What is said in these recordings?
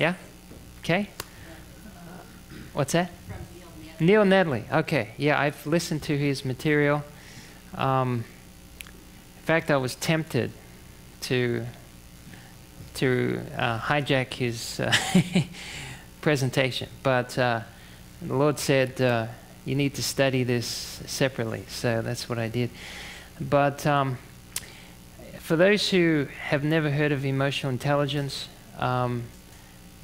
Yeah? Okay. What's that? Neil Nedley. Okay. Yeah, I've listened to his material. In fact, I was tempted to hijack his presentation, but the Lord said you need to study this separately, so that's what I did. But for those who have never heard of emotional intelligence,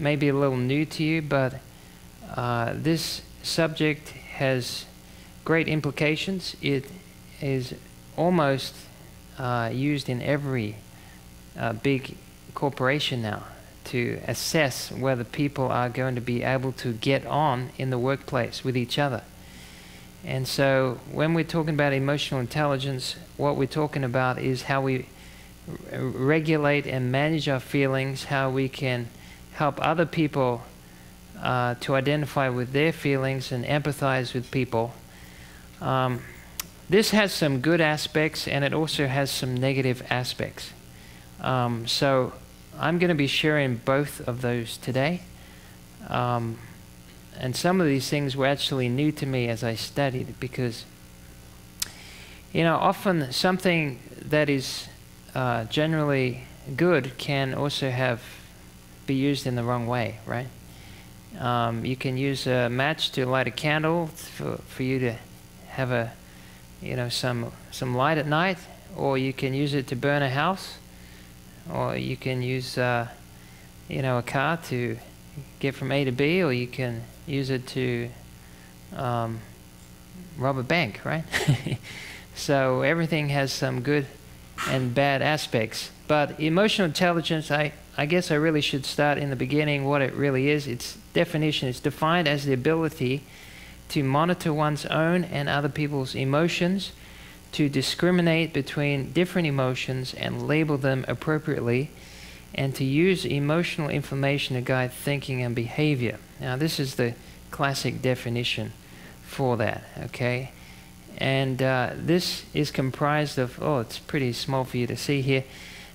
maybe a little new to you, but this subject has great implications. It is almost used in every big corporation now to assess whether people are going to be able to get on in the workplace with each other. And so when we're talking about emotional intelligence, what we're talking about is how we regulate and manage our feelings, how we can help other people to identify with their feelings and empathize with people. This has some good aspects, and it also has some negative aspects. So I'm going to be sharing both of those today. And some of these things were actually new to me as I studied, because, often something that is generally good can also be used in the wrong way, right? You can use a match to light a candle for you to have some light at night, or you can use it to burn a house, or you can use a car to get from A to B, or you can use it to rob a bank, right? So everything has some good and bad aspects. But emotional intelligence, I guess I really should start in the beginning what it really is. Its definition is defined as the ability to monitor one's own and other people's emotions, to discriminate between different emotions and label them appropriately, and to use emotional information to guide thinking and behavior. Now, this is the classic definition for that, okay? And this is comprised of, it's pretty small for you to see here,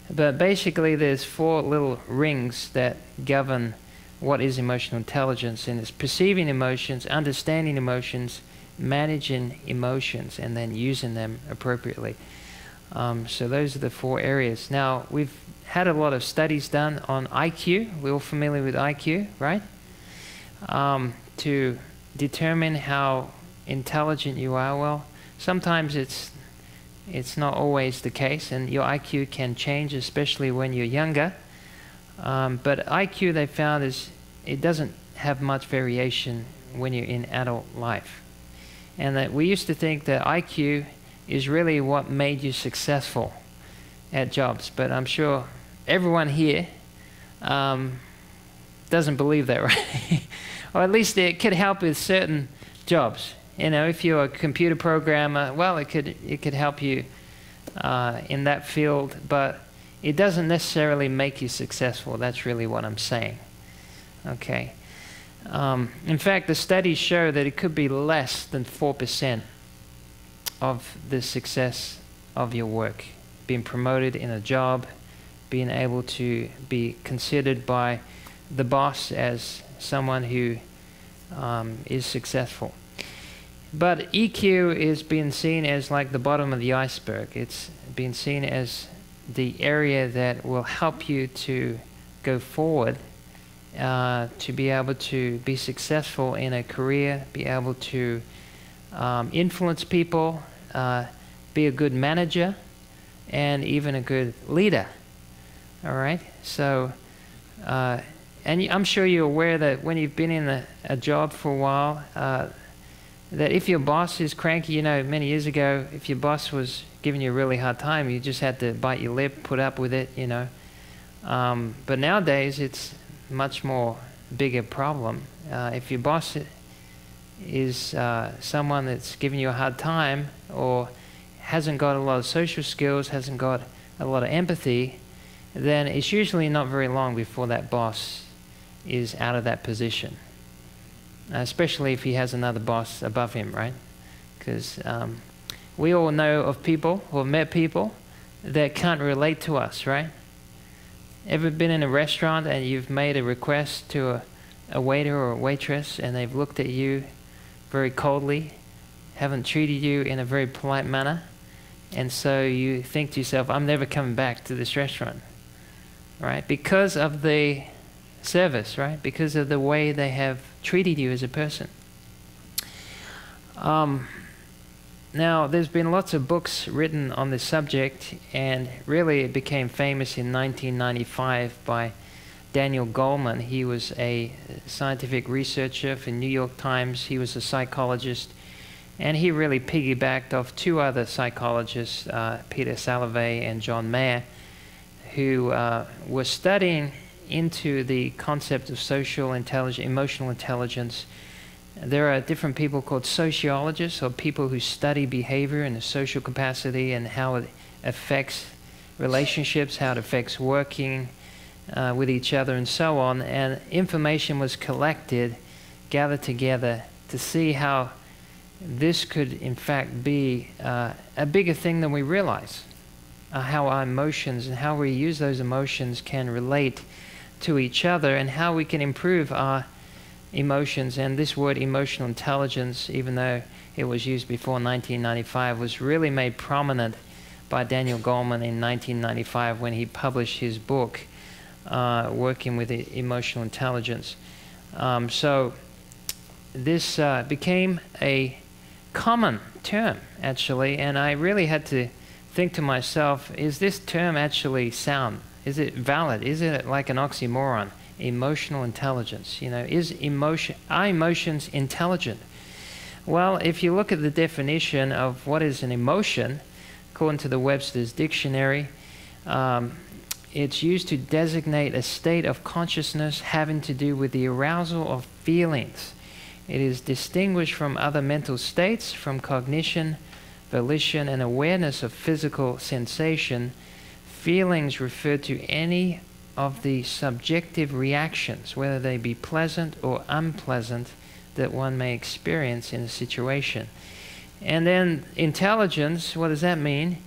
but basically there's 4 little rings that govern what is emotional intelligence, and it's perceiving emotions, understanding emotions, managing emotions, and then using them appropriately. So those are the 4 areas. Now, we've had a lot of studies done on IQ. We're all familiar with IQ, right? To determine how intelligent you are. Well, sometimes it's not always the case, and your IQ can change, especially when you're younger. But IQ, they found, it doesn't have much variation when you're in adult life. And that we used to think that IQ is really what made you successful at jobs, but I'm sure everyone here doesn't believe that, right? Or at least it could help with certain jobs. If you're a computer programmer, well, it could help you in that field, but it doesn't necessarily make you successful. That's really what I'm saying. Okay. In fact, the studies show that it could be less than 4% of the success of your work. Being promoted in a job, being able to be considered by the boss as someone who is successful. But EQ is being seen as like the bottom of the iceberg. It's being seen as the area that will help you to go forward, to be able to be successful in a career, be able to influence people, be a good manager, and even a good leader. All right? So, and I'm sure you're aware that when you've been in a job for a while, that if your boss is cranky, many years ago, if your boss was giving you a really hard time, you just had to bite your lip, put up with it, But nowadays, it's much more bigger problem. If your boss is someone that's giving you a hard time, or hasn't got a lot of social skills, hasn't got a lot of empathy, then it's usually not very long before that boss is out of that position. Especially if he has another boss above him, right? Because we all know of people, or met people, that can't relate to us, right? Ever been in a restaurant and you've made a request to a waiter or a waitress and they've looked at you very coldly, haven't treated you in a very polite manner, and so you think to yourself, I'm never coming back to this restaurant, right? Because of the service, right? Because of the way they have treated you as a person. Now, there's been lots of books written on this subject, and really it became famous in 1995 by Daniel Goleman. He was a scientific researcher for New York Times. He was a psychologist, and he really piggybacked off two other psychologists, Peter Salovey and John Mayer, who were studying into the concept of social intelligence, emotional intelligence. There are different people called sociologists, or people who study behavior and the social capacity and how it affects relationships, how it affects working with each other, and so on. And information was collected, gathered together to see how this could in fact be a bigger thing than we realize. How our emotions and how we use those emotions can relate to each other, and how we can improve our emotions. And this word emotional intelligence, even though it was used before 1995, was really made prominent by Daniel Goleman in 1995 when he published his book working with emotional intelligence. So this became a common term, actually, and I really had to think to myself, is this term actually sound? Is it valid? Is it like an oxymoron? Emotional intelligence. You know, are emotions intelligent? Well, if you look at the definition of what is an emotion, according to the Webster's Dictionary, it's used to designate a state of consciousness having to do with the arousal of feelings. It is distinguished from other mental states, from cognition, volition, and awareness of physical sensation. Feelings refer to any of the subjective reactions, whether they be pleasant or unpleasant, that one may experience in a situation. And then intelligence, what does that mean?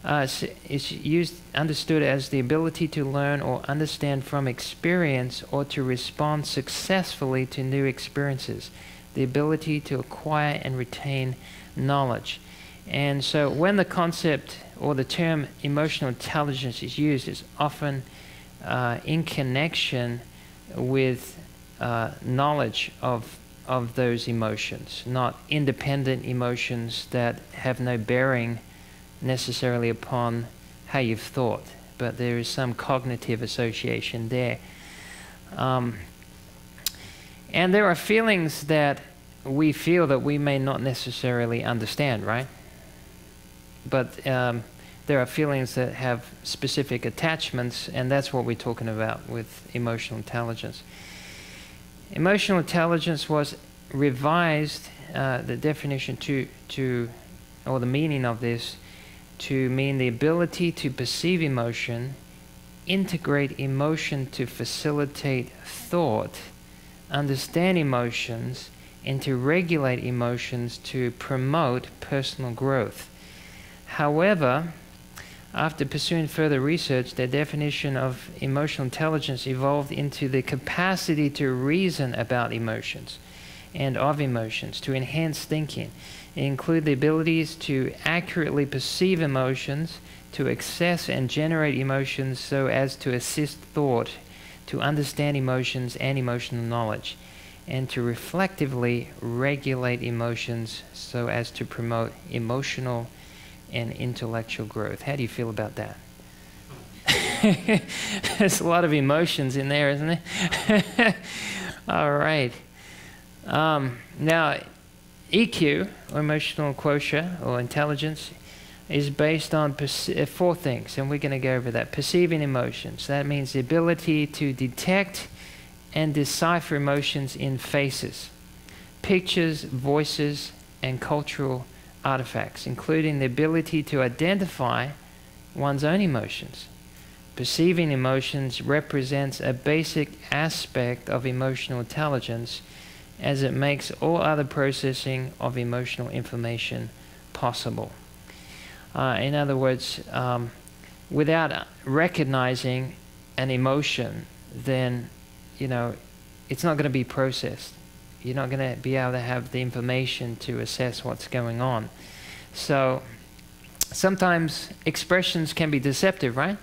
It's understood as the ability to learn or understand from experience, or to respond successfully to new experiences, the ability to acquire and retain knowledge. And so when the concept or the term emotional intelligence is used, it's often in connection with knowledge of those emotions, not independent emotions that have no bearing necessarily upon how you've thought, but there is some cognitive association there. And there are feelings that we feel that we may not necessarily understand, right? But there are feelings that have specific attachments, and that's what we're talking about with emotional intelligence. Emotional intelligence was revised, the definition or the meaning of this, to mean the ability to perceive emotion, integrate emotion to facilitate thought, understand emotions, and to regulate emotions to promote personal growth. However, after pursuing further research, the definition of emotional intelligence evolved into the capacity to reason about emotions and of emotions, to enhance thinking. It includes the abilities to accurately perceive emotions, to access and generate emotions so as to assist thought, to understand emotions and emotional knowledge, and to reflectively regulate emotions so as to promote emotional and intellectual growth. How do you feel about that? There's a lot of emotions in there, isn't there? All right. Now, EQ, or emotional quotient, or intelligence, is based on four things, and we're going to go over that. Perceiving emotions. That means the ability to detect and decipher emotions in faces, pictures, voices, and cultural artifacts, including the ability to identify one's own emotions. Perceiving emotions represents a basic aspect of emotional intelligence, as it makes all other processing of emotional information possible. In other words, without recognizing an emotion, then, it's not going to be processed. You're not going to be able to have the information to assess what's going on. So sometimes expressions can be deceptive, right?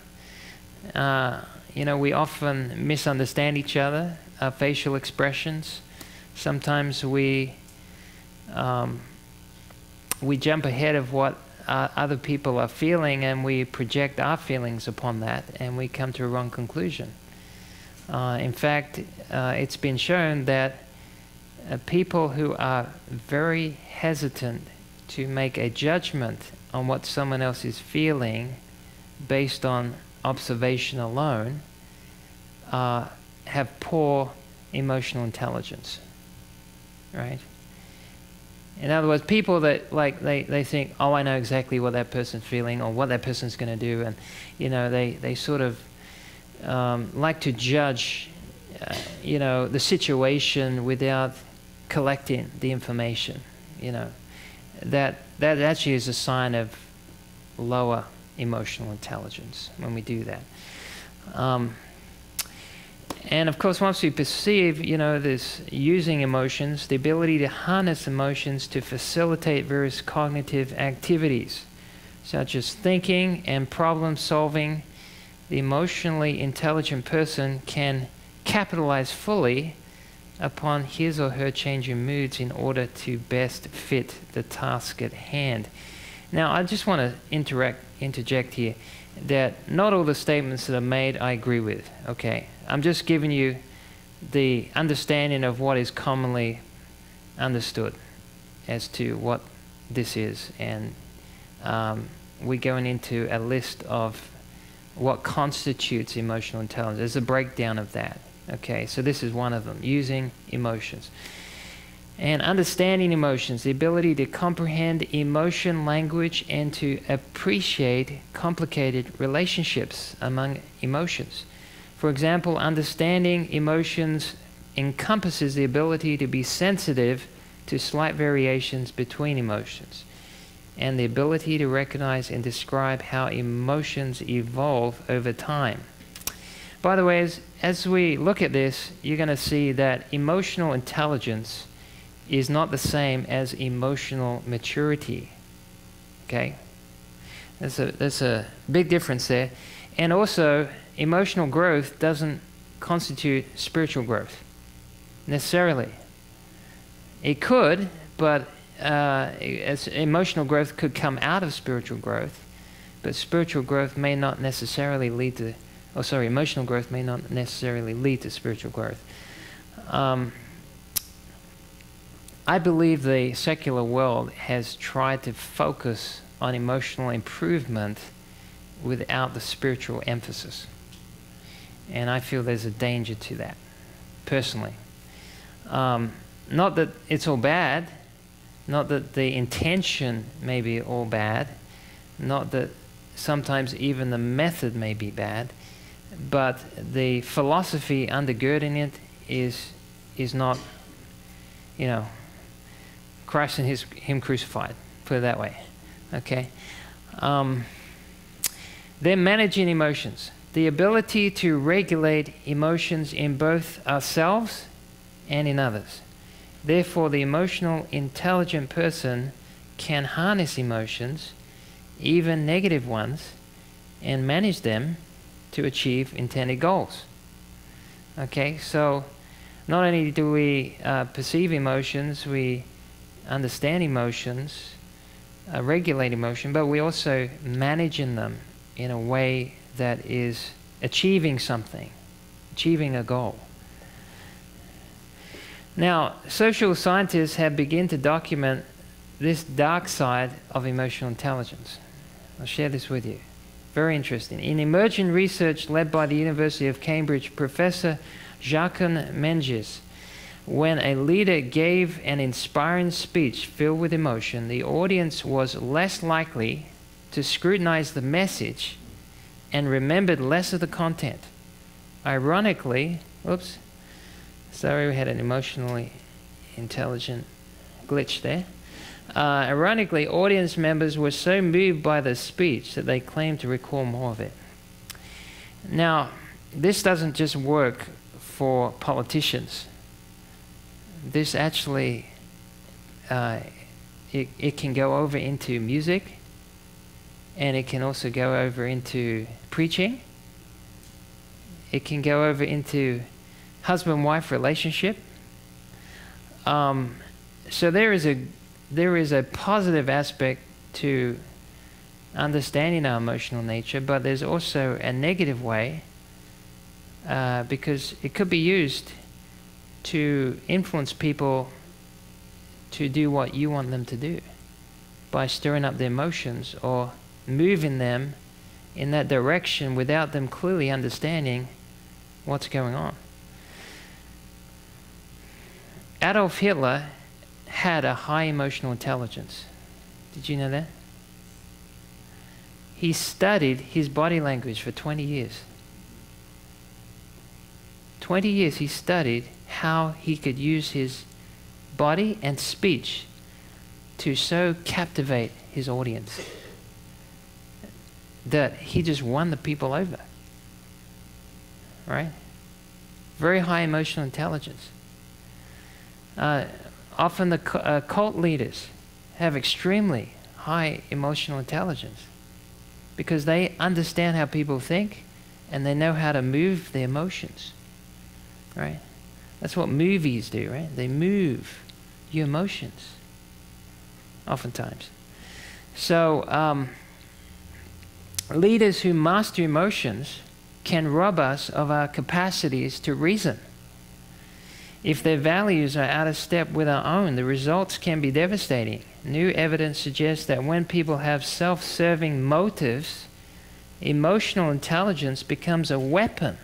We often misunderstand each other, our facial expressions. Sometimes we jump ahead of what other people are feeling, and we project our feelings upon that, and we come to a wrong conclusion. In fact, it's been shown that people who are very hesitant to make a judgment on what someone else is feeling based on observation alone have poor emotional intelligence, right? In other words, people that they think, oh, I know exactly what that person's feeling or what that person's going to do, and they sort of like to judge the situation without collecting the information. That actually is a sign of lower emotional intelligence when we do that. And of course, once we perceive, this using emotions, the ability to harness emotions to facilitate various cognitive activities, such as thinking and problem solving, the emotionally intelligent person can capitalize fully upon his or her changing moods in order to best fit the task at hand. Now, I just want to interject here that not all the statements that are made I agree with, okay? I'm just giving you the understanding of what is commonly understood as to what this is, and we're going into a list of what constitutes emotional intelligence. There's a breakdown of that. Okay, so this is one of them, using emotions. And understanding emotions, the ability to comprehend emotion language and to appreciate complicated relationships among emotions. For example, understanding emotions encompasses the ability to be sensitive to slight variations between emotions, and the ability to recognize and describe how emotions evolve over time. By the way, as we look at this, you're going to see that emotional intelligence is not the same as emotional maturity. Okay? There's a big difference there. And also, emotional growth doesn't constitute spiritual growth, necessarily. It could, but as emotional growth could come out of spiritual growth, but spiritual growth may not necessarily lead to, emotional growth may not necessarily lead to spiritual growth. I believe the secular world has tried to focus on emotional improvement without the spiritual emphasis. And I feel there's a danger to that, personally. Not that it's all bad, not that the intention may be all bad, not that sometimes even the method may be bad, but the philosophy undergirding it is not, Christ and Him crucified, put it that way. Okay? Then managing emotions. The ability to regulate emotions in both ourselves and in others. Therefore, the emotional intelligent person can harness emotions, even negative ones, and manage them to achieve intended goals. Okay, so not only do we perceive emotions, we understand emotions, regulate emotion, but we also manage in them in a way that is achieving something, achieving a goal. Now, social scientists have begun to document this dark side of emotional intelligence. I'll share this with you. Very interesting. In emerging research led by the University of Cambridge, Professor Jacques Menges, when a leader gave an inspiring speech filled with emotion, the audience was less likely to scrutinize the message and remembered less of the content. Ironically, sorry, we had an emotionally intelligent glitch there. Ironically, audience members were so moved by the speech that they claimed to recall more of it. Now, this doesn't just work for politicians. This actually, it can go over into music, and it can also go over into preaching. It can go over into husband-wife relationship. So there is a positive aspect to understanding our emotional nature, but there's also a negative way, because it could be used to influence people to do what you want them to do by stirring up their emotions or moving them in that direction without them clearly understanding what's going on. Adolf Hitler had a high emotional intelligence. Did you know that? He studied his body language for 20 years. 20 years he studied how he could use his body and speech to so captivate his audience that he just won the people over. Right? Very high emotional intelligence. Often the cult leaders have extremely high emotional intelligence because they understand how people think and they know how to move their emotions. Right? That's what movies do, right? They move your emotions oftentimes. So leaders who master emotions can rob us of our capacities to reason. If their values are out of step with our own, the results can be devastating. New evidence suggests that when people have self-serving motives, emotional intelligence becomes a weapon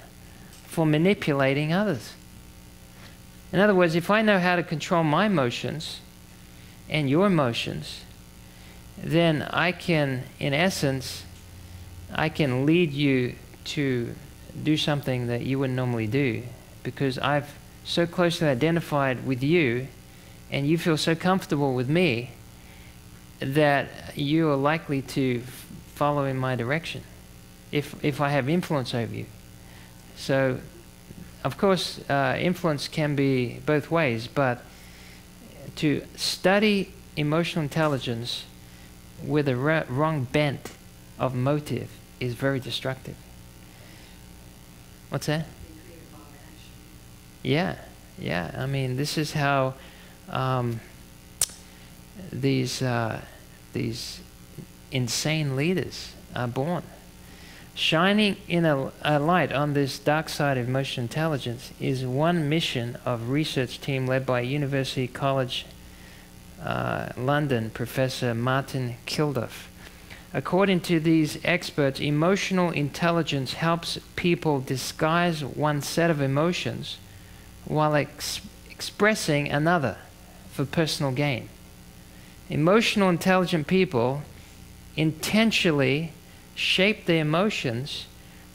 for manipulating others. In other words, if I know how to control my emotions and your emotions, then I can, in essence, I can lead you to do something that you wouldn't normally do because I've so closely identified with you and you feel so comfortable with me that you are likely to follow in my direction if I have influence over you. So, of course, influence can be both ways, but to study emotional intelligence with a wrong bent of motive is very destructive. What's that? Yeah. I mean, this is how these insane leaders are born. Shining in a light on this dark side of emotional intelligence is one mission of research team led by University College London Professor Martin Kilduff. According to these experts, emotional intelligence helps people disguise one set of emotions while expressing another for personal gain. Emotional intelligent people intentionally shape their emotions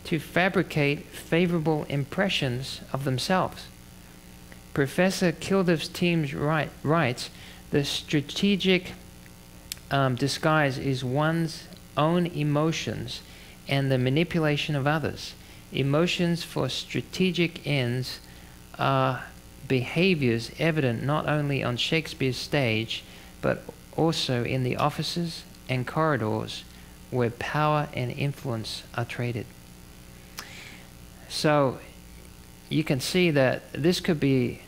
to fabricate favorable impressions of themselves. Professor Kilduff's team writes, the strategic disguise is one's own emotions and the manipulation of others. Emotions for strategic ends are behaviors evident not only on Shakespeare's stage, but also in the offices and corridors where power and influence are traded. So you can see that this could be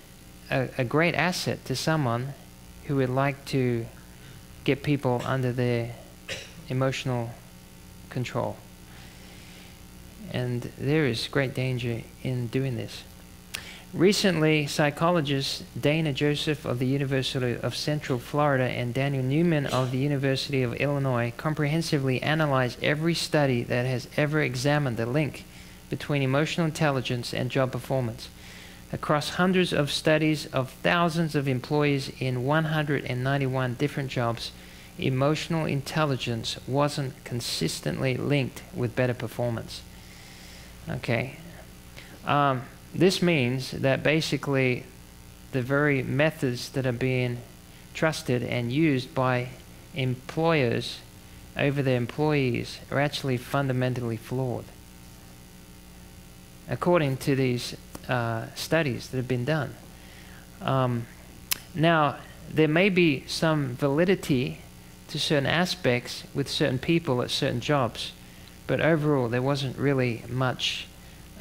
a great asset to someone who would like to get people under their emotional control. And there is great danger in doing this. Recently, psychologists Dana Joseph of the University of Central Florida and Daniel Newman of the University of Illinois comprehensively analyzed every study that has ever examined the link between emotional intelligence and job performance. Across hundreds of studies of thousands of employees in 191 different jobs, emotional intelligence wasn't consistently linked with better performance. Okay. This means that basically the very methods that are being trusted and used by employers over their employees are actually fundamentally flawed. according to these studies that have been done. Now, there may be some validity to certain aspects with certain people at certain jobs, but overall there wasn't really much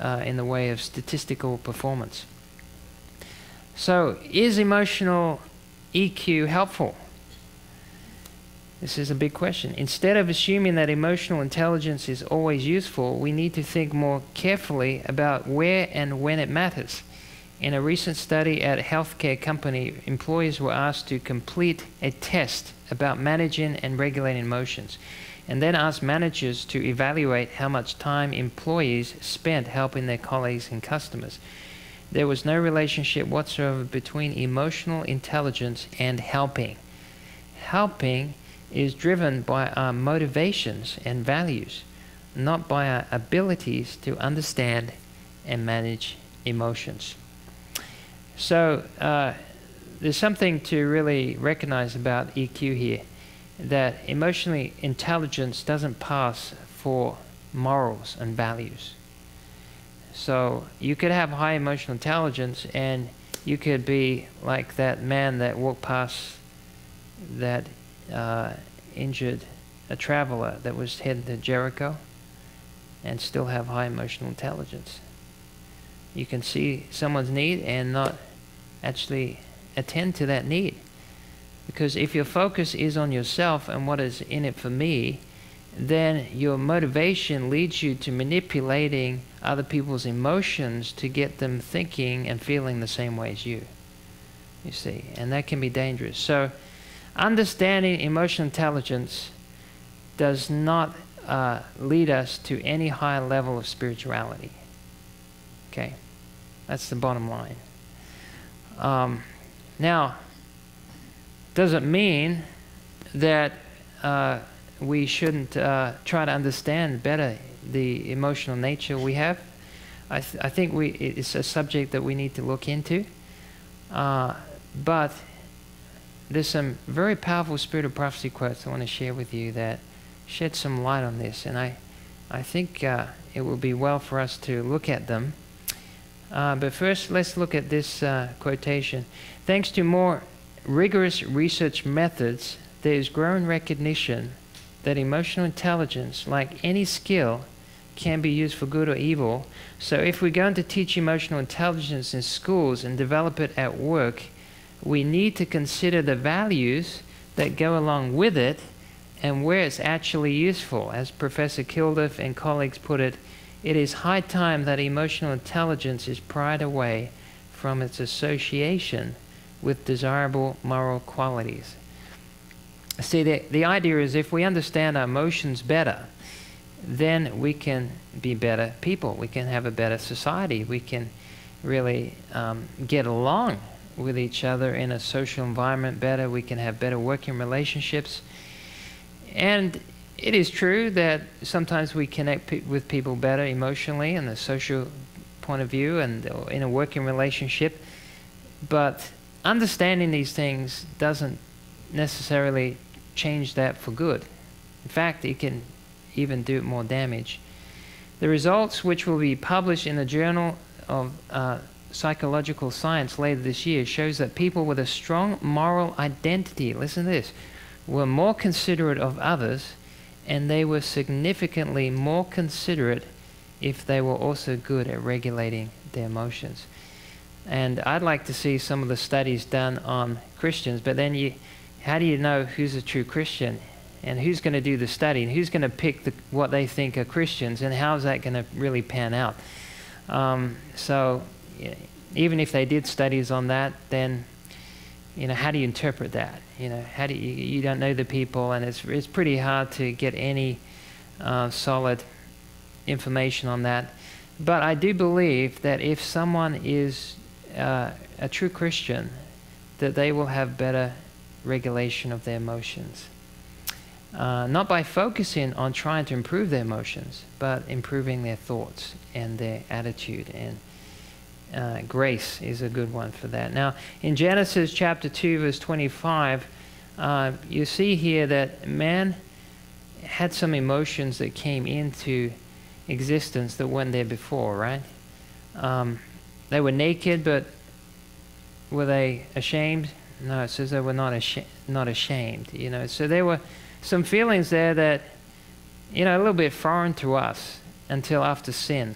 in the way of statistical performance. So, is emotional EQ helpful? This is a big question. Instead of assuming that emotional intelligence is always useful, we need to think more carefully about where and when it matters. In a recent study at a healthcare company, employees were asked to complete a test about managing and regulating emotions, and then asked managers to evaluate how much time employees spent helping their colleagues and customers. There was no relationship whatsoever between emotional intelligence and helping. Helping is driven by our motivations and values, not by our abilities to understand and manage emotions. So there's something to really recognize about EQ here, that emotional intelligence doesn't pass for morals and values. So you could have high emotional intelligence and you could be like that man that walked past that injured a traveler that was heading to Jericho and still have high emotional intelligence. You can see someone's need and not actually attend to that need. Because if your focus is on yourself and what is in it for me, then your motivation leads you to manipulating other people's emotions to get them thinking and feeling the same way as you. You see, and that can be dangerous. So understanding emotional intelligence does not lead us to any high level of spirituality. Okay, that's the bottom line. Now, doesn't mean that we shouldn't try to understand better the emotional nature we have. I think it's a subject that we need to look into. But there's some very powerful Spirit of Prophecy quotes I want to share with you that shed some light on this, and I think it will be well for us to look at them. But first, let's look at this quotation. Thanks to more rigorous research methods, there is growing recognition that emotional intelligence, like any skill, can be used for good or evil. So if we're going to teach emotional intelligence in schools and develop it at work, we need to consider the values that go along with it and where it's actually useful. As Professor Kilduff and colleagues put it, it is high time that emotional intelligence is pried away from its association with desirable moral qualities. See, the idea is if we understand our emotions better, then we can be better people. We can have a better society. We can really get along with each other in a social environment better. We can have better working relationships. And it is true that sometimes we connect with people better emotionally in a social point of view and in a working relationship. But understanding these things doesn't necessarily change that for good. In fact, it can even do more damage. The results, which will be published in the Journal of Psychological Science later this year, shows that people with a strong moral identity, listen to this, were more considerate of others, and they were significantly more considerate if they were also good at regulating their emotions. And I'd like to see some of the studies done on Christians, but then how do you know who's a true Christian? And who's going to do the study? And who's going to pick what they think are Christians? And how is that going to really pan out? So even if they did studies on that, then, how do you interpret that? How do you don't know the people, and it's pretty hard to get any solid information on that. But I do believe that if someone is a true Christian, that they will have better regulation of their emotions. Not by focusing on trying to improve their emotions, but improving their thoughts and their attitude. And grace is a good one for that. Now, in Genesis chapter 2, verse 25, you see here that man had some emotions that came into existence that weren't there before, right? They were naked, but were they ashamed? No, it says they were not ashamed. So there were some feelings there that, a little bit foreign to us until after sin.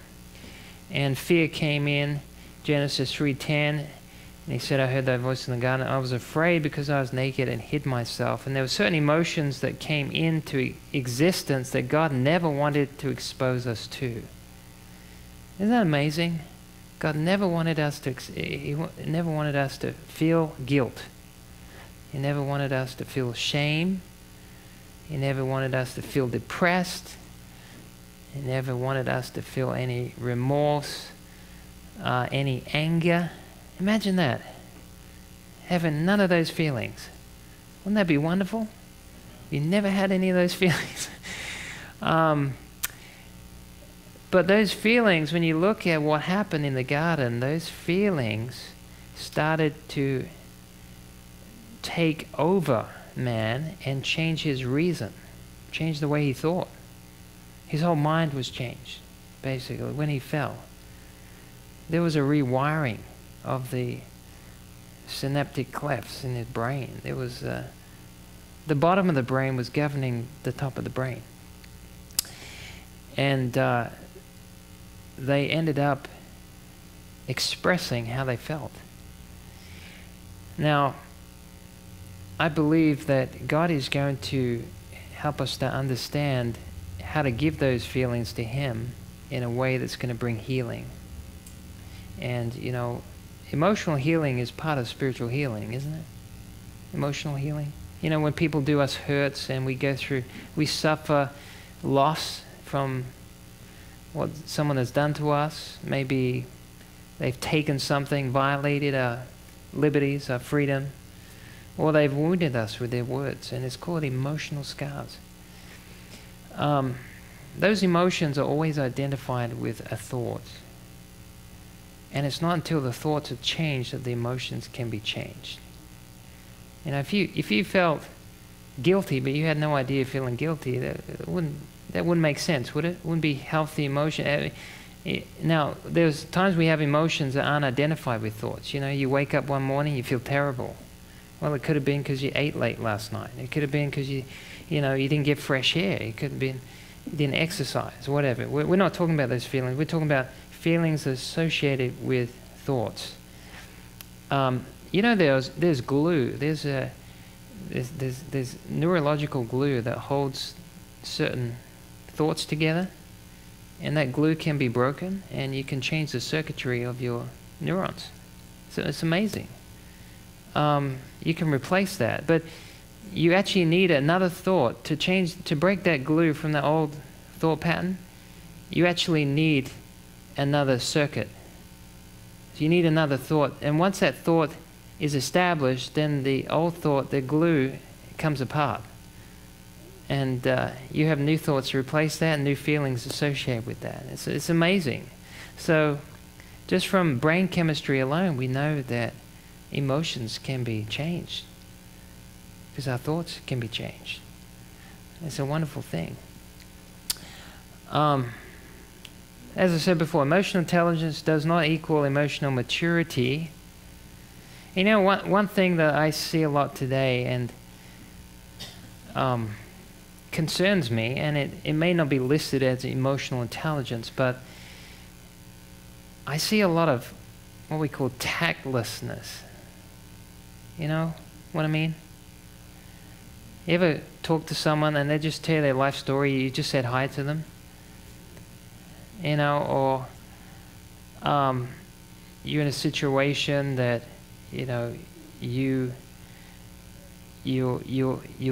And fear came in, Genesis 3:10, and he said, I heard that voice in the garden. I was afraid because I was naked and hid myself. And there were certain emotions that came into existence that God never wanted to expose us to. Isn't that amazing? God never wanted us to feel guilt. He never wanted us to feel shame. He never wanted us to feel depressed. He never wanted us to feel any remorse, any anger. Imagine that. Having none of those feelings. Wouldn't that be wonderful? You never had any of those feelings. But those feelings, when you look at what happened in the garden, those feelings started to take over man and change his reason, change the way he thought. His whole mind was changed, basically, when he fell. There was a rewiring of the synaptic clefts in his brain. There was the bottom of the brain was governing the top of the brain. And they ended up expressing how they felt. Now, I believe that God is going to help us to understand how to give those feelings to Him in a way that's going to bring healing. And, emotional healing is part of spiritual healing, isn't it? Emotional healing. When people do us hurts and we suffer loss from what someone has done to us. Maybe they've taken something, violated our liberties, our freedom, or they've wounded us with their words, and it's called emotional scars. Those emotions are always identified with a thought. And it's not until the thoughts are changed that the emotions can be changed. If you felt guilty, but you had no idea feeling guilty, that wouldn't make sense, would it? It wouldn't be healthy emotion. Now, there's times we have emotions that aren't identified with thoughts. You wake up one morning, you feel terrible. Well, it could have been because you ate late last night. It could have been because you didn't get fresh air. It could have been you didn't exercise, whatever. We're not talking about those feelings. We're talking about feelings associated with thoughts. There's glue. There's neurological glue that holds certain thoughts together, and that glue can be broken, and you can change the circuitry of your neurons. So it's amazing. You can replace that, but you actually need another thought to break that glue from the old thought pattern. You actually need another circuit. So you need another thought, and once that thought is established, then the old thought, the glue, comes apart, and you have new thoughts to replace that, and new feelings associated with that. It's amazing. So just from brain chemistry alone, we know that emotions can be changed because our thoughts can be changed. It's a wonderful thing. As I said before, emotional intelligence does not equal emotional maturity. One thing that I see a lot today and concerns me, and it may not be listed as emotional intelligence, but I see a lot of what we call tactlessness. You know what I mean? You ever talk to someone and they just tell their life story, you just said hi to them? Or you're in a situation that, you're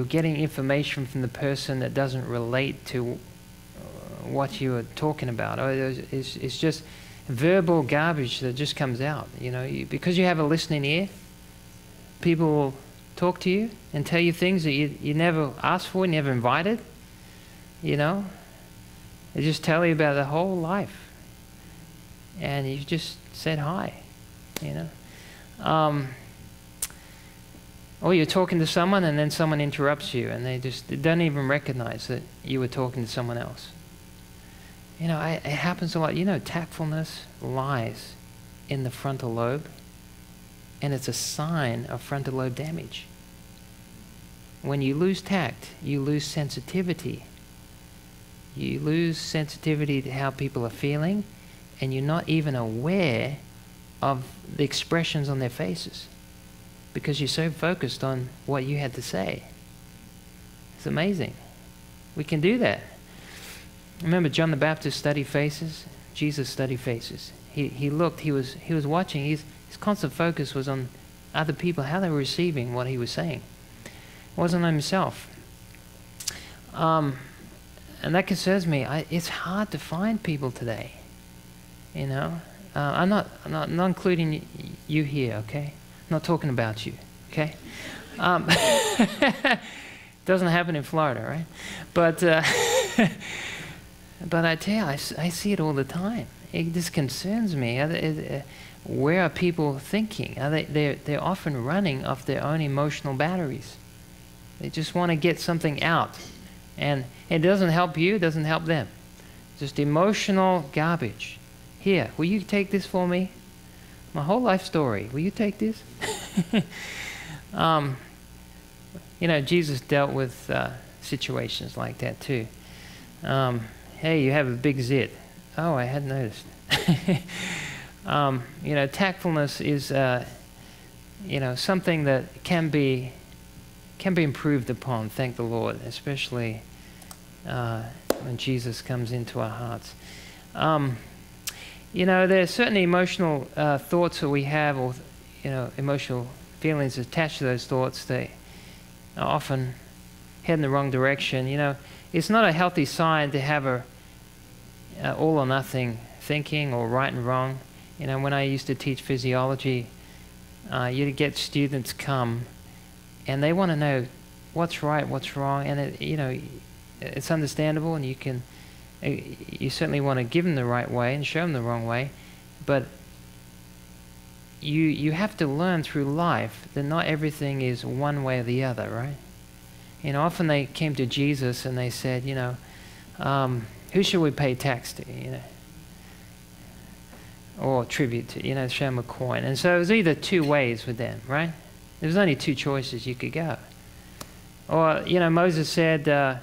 getting information from the person that doesn't relate to what you were talking about. Or it's just verbal garbage that just comes out. Because you have a listening ear, people will talk to you and tell you things that you never asked for, never invited. They just tell you about their whole life, and you just said hi. Or you're talking to someone and then someone interrupts you and they don't even recognize that you were talking to someone else. It happens a lot. Tactfulness lies in the frontal lobe, and it's a sign of frontal lobe damage. When you lose tact, you lose sensitivity. You lose sensitivity to how people are feeling, and you're not even aware of the expressions on their faces because you're so focused on what you had to say. It's amazing. We can do that. Remember John the Baptist studied faces? Jesus studied faces. He looked, he was watching. His constant focus was on other people, how they were receiving what he was saying. It wasn't on himself. And that concerns me. It's hard to find people today. I'm not including you here, okay? I'm not talking about you, okay? Doesn't happen in Florida, right? But I tell you, I see it all the time. It just concerns me. Where are people thinking? They're often running off their own emotional batteries. They just want to get something out. And it doesn't help you, it doesn't help them. Just emotional garbage. Here, will you take this for me? My whole life story. Will you take this? Jesus dealt with situations like that too. Hey, you have a big zit. Oh, I hadn't noticed. Tactfulness is, something that can be improved upon, thank the Lord, especially when Jesus comes into our hearts. There are certain emotional thoughts that we have, or emotional feelings attached to those thoughts. They are often head in the wrong direction. It's not a healthy sign to have a all or nothing thinking, or right and wrong. When I used to teach physiology, you'd get students come, and they want to know what's right, what's wrong, and it's understandable, and you certainly want to give them the right way and show them the wrong way, but you have to learn through life that not everything is one way or the other, right? Often they came to Jesus and they said, who should we pay tax to, or tribute to, show them a coin. And so it was either two ways with them, right? There was only two choices you could go. Or, Moses said,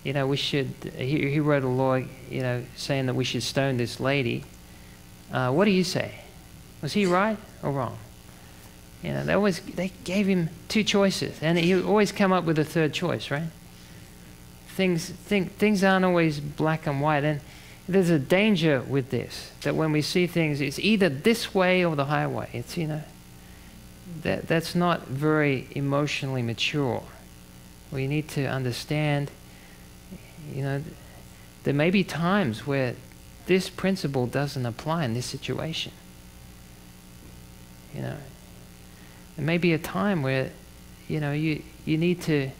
we should, he wrote a law, saying that we should stone this lady. What do you say? Was he right or wrong? They gave him two choices, and he always come up with a third choice, right? Things aren't always black and white, and there's a danger with this, that when we see things, it's either this way or the highway. It's, that's not very emotionally mature. We need to understand, there may be times where this principle doesn't apply in this situation. There may be a time where, you need to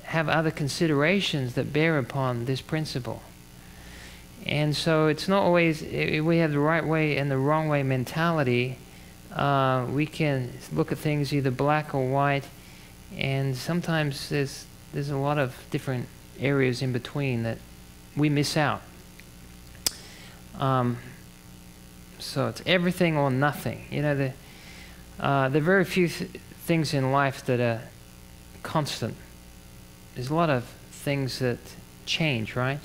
have other considerations that bear upon this principle. And so it's not always, we have the right way and the wrong way mentality. We can look at things either black or white, and sometimes there's a lot of different areas in between that we miss out. So it's everything or nothing. There are very few things in life that are constant. There's a lot of things that change, right?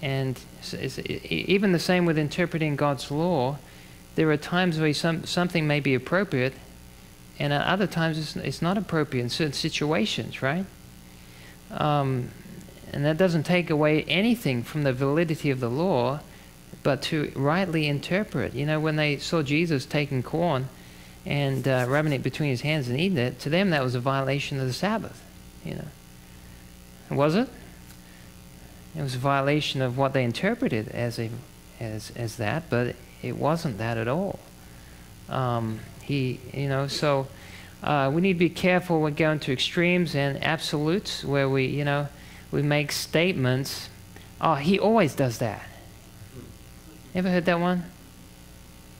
And it's even the same with interpreting God's law. There are times where something may be appropriate, and at other times it's not appropriate in certain situations, right? And that doesn't take away anything from the validity of the law, but to rightly interpret. When they saw Jesus taking corn and rubbing it between his hands and eating it, to them that was a violation of the Sabbath. Was it? It was a violation of what they interpreted as that, but it wasn't that at all. We need to be careful when going to extremes and absolutes, where we make statements. Oh, he always does that. Ever heard that one?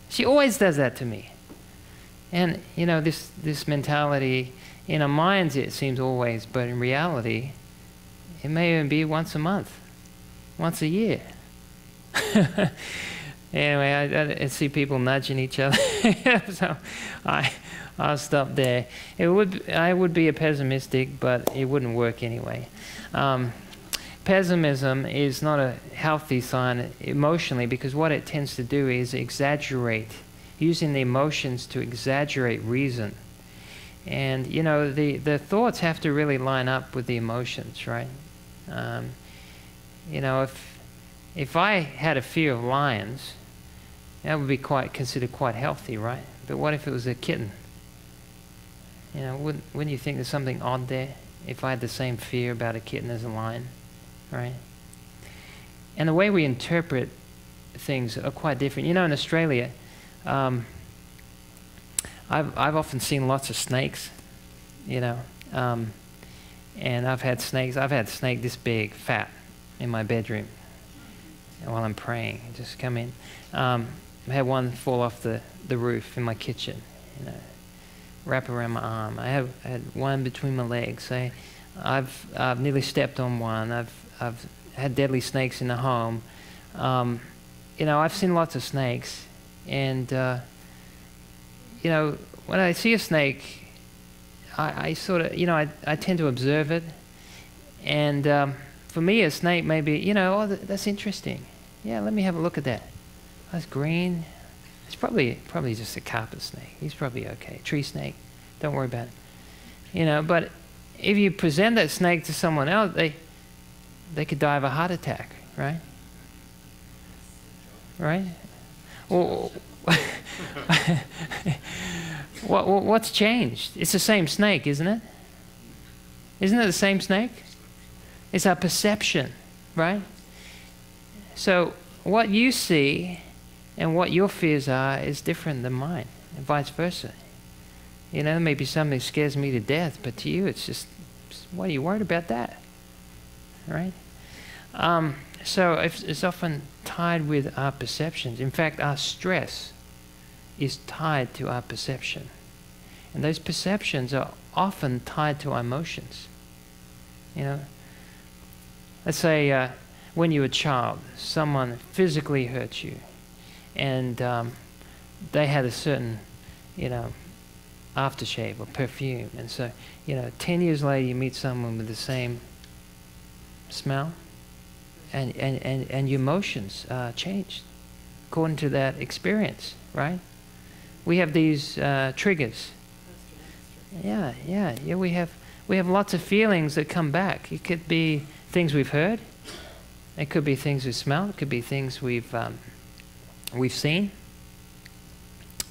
She always does that to me. And this mentality in our minds, it seems always, but in reality, it may even be once a month, once a year. Anyway, I see people nudging each other, so I'll stop there. I would be a pessimistic, but it wouldn't work anyway. Pessimism is not a healthy sign emotionally, because what it tends to do is exaggerate, using the emotions to exaggerate reason. And, the thoughts have to really line up with the emotions, right? If I had a fear of lions, that would be considered quite healthy, right? But what if it was a kitten? Wouldn't you think there's something odd there if I had the same fear about a kitten as a lion, right? And the way we interpret things are quite different. In Australia, I've often seen lots of snakes, and I've had snakes. I've had a snake this big, fat, in my bedroom while I'm praying. Just come in. I had one fall off the roof in my kitchen, wrap around my arm. I had one between my legs. I've nearly stepped on one. I've had deadly snakes in the home. I've seen lots of snakes, and when I see a snake, I sort of, I tend to observe it, and for me, a snake may be, that's interesting. Yeah, let me have a look at that. That's green. It's probably just a carpet snake. He's probably okay. Tree snake. Don't worry about it. But if you present that snake to someone else, they could die of a heart attack, right? Right? Well, what's changed? It's the same snake, isn't it? Isn't it the same snake? It's our perception, right? So what you see and what your fears are is different than mine, and vice versa. Maybe something scares me to death, but to you it's just, why are you worried about that? Right? So it's often tied with our perceptions. In fact, our stress is tied to our perception. And those perceptions are often tied to our emotions. Let's say when you were a child, someone physically hurt you, and they had a certain, aftershave or perfume. And so, 10 years later you meet someone with the same smell, and your emotions changed according to that experience, right? We have these triggers. Yeah. We have lots of feelings that come back. It could be things we've heard. It could be things we smell. It could be things we've seen.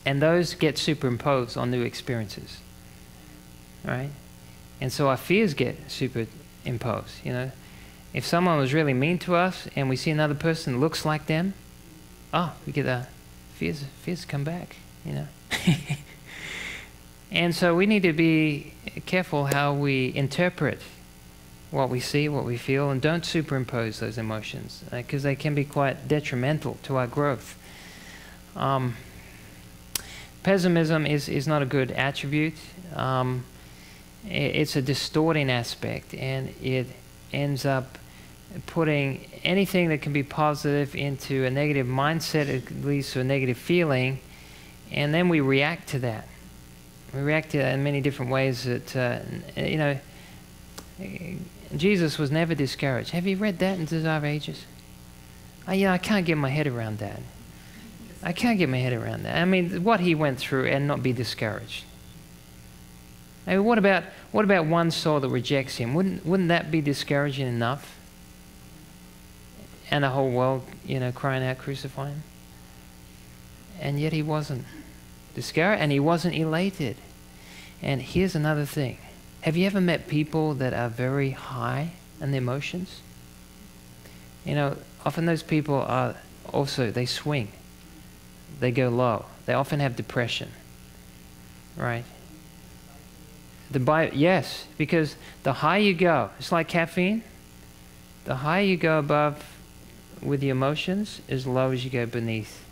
And those get superimposed on new experiences, right? And so our fears get superimposed. If someone was really mean to us and we see another person that looks like them, we get the fears come back. And so we need to be careful how we interpret what we see, what we feel, and don't superimpose those emotions, because they can be quite detrimental to our growth. Pessimism is not a good attribute. It's a distorting aspect, and it ends up putting anything that can be positive into a negative mindset. It leads to a negative feeling, and then we react to that. We react to that in many different ways. That Jesus was never discouraged. Have you read that in Desire of Ages? I can't get my head around that. I can't get my head around that. I mean, what he went through and not be discouraged. I mean, what about one soul that rejects him? Wouldn't that be discouraging enough? And the whole world, crying out, crucify him. And yet he wasn't discouraged, and he wasn't elated. And here's another thing. Have you ever met people that are very high in their emotions? Often those people are also, they swing. They go low. They often have depression, right? Yes, because the higher you go, it's like caffeine. The higher you go above with the emotions, as low as you go beneath,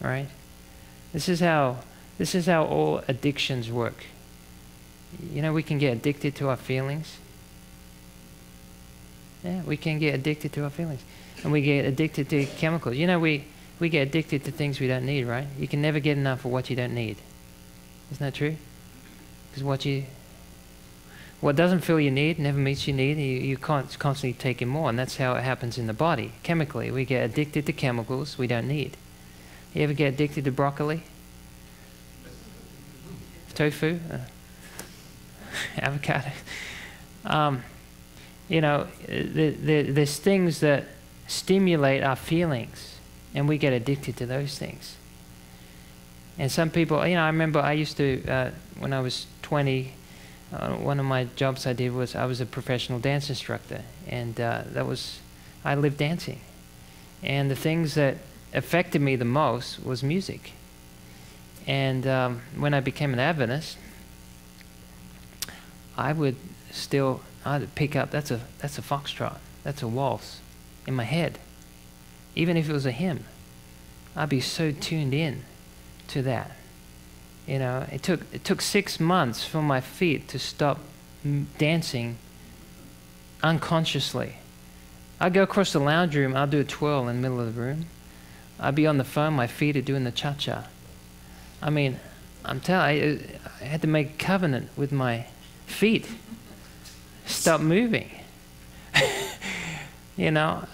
right? This is how all addictions work. We can get addicted to our feelings. Yeah, we can get addicted to our feelings. And we get addicted to chemicals. You know, we get addicted to things we don't need, right? You can never get enough of what you don't need. Isn't that true? Because what doesn't fill your need never meets your need. You constantly taking more, and that's how it happens in the body. Chemically, we get addicted to chemicals we don't need. You ever get addicted to broccoli? Tofu? Avocado? You know, there's things that stimulate our feelings, and we get addicted to those things. And some people, you know, I remember I used to, when I was 20, one of my jobs I did was I was a professional dance instructor, and I lived dancing. And the things that affected me the most was music. And when I became an Adventist, I'd pick up, that's a foxtrot, that's a waltz in my head. Even if it was a hymn, I'd be so tuned in to that. You know, it took 6 months for my feet to stop dancing unconsciously. I'd go across the lounge room, I'd do a twirl in the middle of the room. I'd be on the phone, my feet are doing the cha-cha. I mean, I'm telling you, I had to make a covenant with my feet. Stop moving. You know,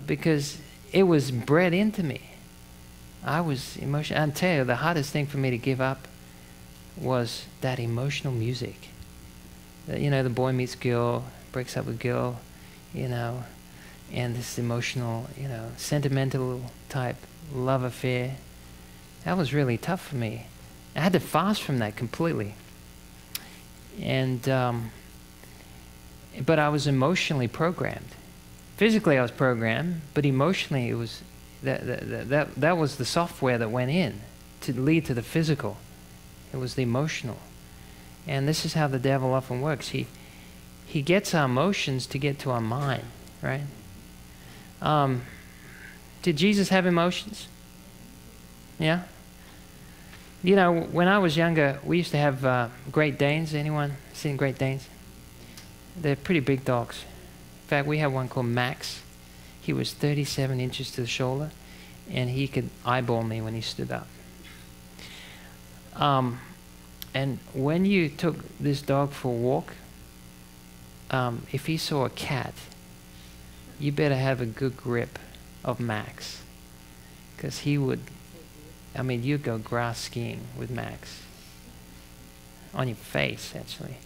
because it was bred into me. I was emotional. I'll tell you, the hardest thing for me to give up was that emotional music. You know, the boy meets girl, breaks up with girl, you know, and this emotional, you know, sentimental type love affair. That was really tough for me. I had to fast from that completely. And, but I was emotionally programmed. Physically I was programmed, but emotionally it was, that was the software that went in to lead to the physical. It was the emotional. And this is how the devil often works. He gets our emotions to get to our mind, right? Did Jesus have emotions? Yeah? You know, when I was younger, we used to have Great Danes. Anyone seen Great Danes? They're pretty big dogs. In fact, we had one called Max. He was 37 inches to the shoulder, and he could eyeball me when he stood up. And when you took this dog for a walk, if he saw a cat, you better have a good grip of Max, because he would, I mean, you'd go grass skiing with Max. On your face, actually.